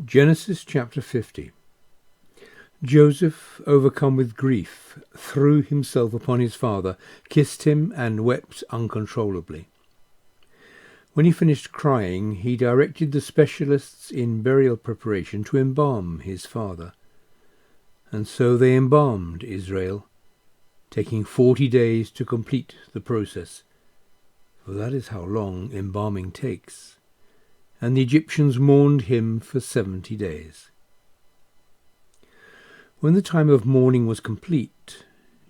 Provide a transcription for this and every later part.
Genesis chapter 50. Joseph, overcome with grief, threw himself upon his father, kissed him, and wept uncontrollably. When he finished crying, he directed the specialists in burial preparation to embalm his father. And so they embalmed Israel, taking 40 days to complete the process, for that is how long embalming takes. And the Egyptians mourned him for 70 days. When the time of mourning was complete,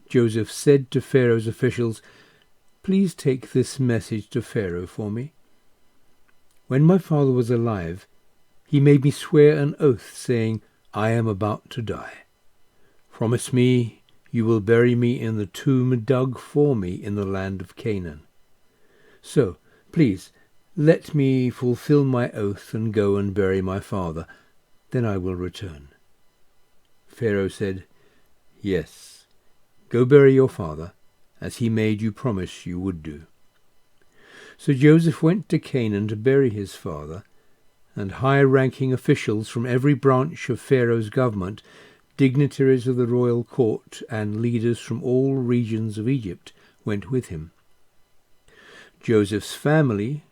Joseph said to Pharaoh's officials, "Please take this message to Pharaoh for me. When my father was alive, he made me swear an oath, saying, 'I am about to die. Promise me you will bury me in the tomb dug for me in the land of Canaan. So, please, let me fulfill my oath and go and bury my father. Then I will return.' Pharaoh said, 'Yes, go bury your father, as he made you promise you would do.' So Joseph went to Canaan to bury his father, and high-ranking officials from every branch of Pharaoh's government, dignitaries of the royal court, and leaders from all regions of Egypt went with him. Joseph's family,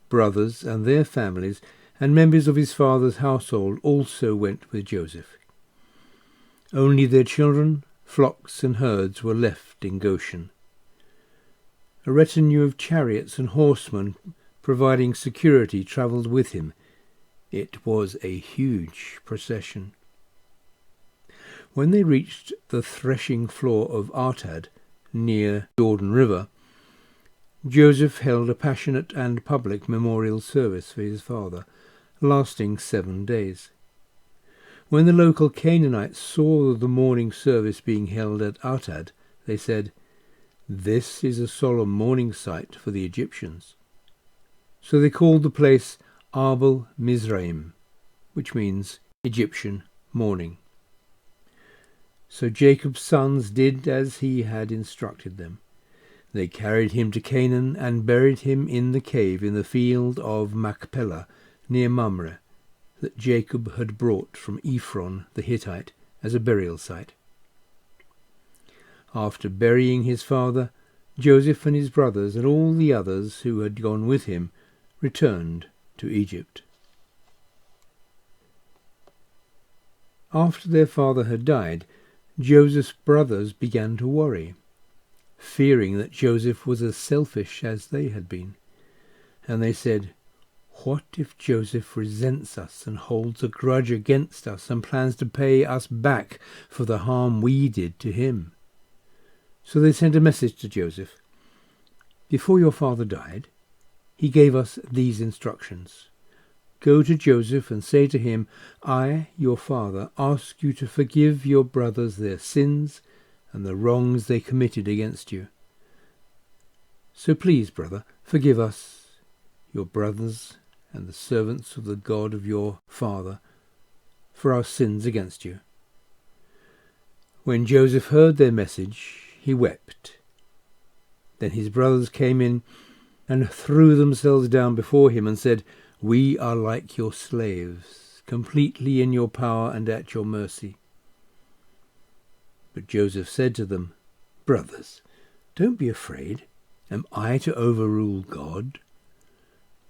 brothers and their families, and members of his father's household also went with Joseph. Only their children, flocks and herds were left in Goshen. A retinue of chariots and horsemen providing security travelled with him. It was a huge procession. When they reached the threshing floor of Atad, near Jordan River, Joseph held a passionate and public memorial service for his father, lasting 7 days. When the local Canaanites saw the mourning service being held at Atad, they said, "This is a solemn mourning sight for the Egyptians." So they called the place Abel Mizraim, which means Egyptian mourning. So Jacob's sons did as he had instructed them. They carried him to Canaan and buried him in the cave in the field of Machpelah near Mamre, that Jacob had brought from Ephron the Hittite as a burial site. After burying his father, Joseph and his brothers and all the others who had gone with him returned to Egypt. After their father had died, Joseph's brothers began to worry, fearing that Joseph was as selfish as they had been. And they said, "What if Joseph resents us and holds a grudge against us and plans to pay us back for the harm we did to him?" So they sent a message to Joseph. "Before your father died, he gave us these instructions. Go to Joseph and say to him, 'I, your father, ask you to forgive your brothers their sins and the wrongs they committed against you. So please, brother, forgive us, your brothers and the servants of the God of your father, for our sins against you.'" When Joseph heard their message, he wept. Then his brothers came in and threw themselves down before him and said, "We are like your slaves, completely in your power and at your mercy." But Joseph said to them, "Brothers, don't be afraid. Am I to overrule God?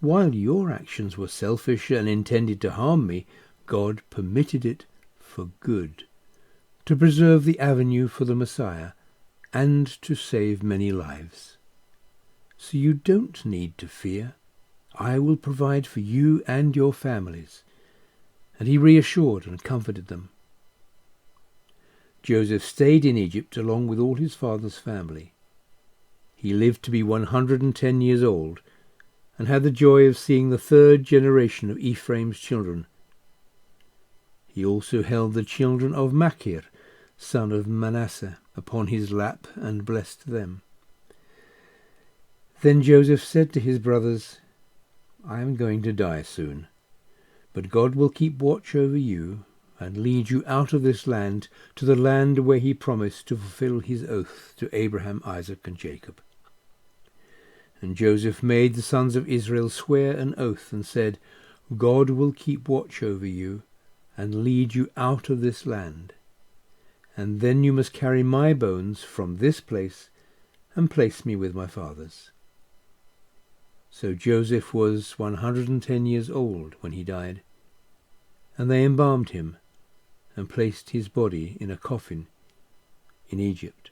While your actions were selfish and intended to harm me, God permitted it for good, to preserve the avenue for the Messiah, and to save many lives. So you don't need to fear. I will provide for you and your families." And he reassured and comforted them. Joseph stayed in Egypt along with all his father's family. He lived to be 110 years old, and had the joy of seeing the 3rd generation of Ephraim's children. He also held the children of Machir, son of Manasseh, upon his lap and blessed them. Then Joseph said to his brothers, "I am going to die soon, but God will keep watch over you and lead you out of this land to the land where he promised to fulfill his oath to Abraham, Isaac, and Jacob." And Joseph made the sons of Israel swear an oath and said, "God will keep watch over you and lead you out of this land. And then you must carry my bones from this place and place me with my fathers." So Joseph was 110 years old when he died, and they embalmed him and placed his body in a coffin in Egypt.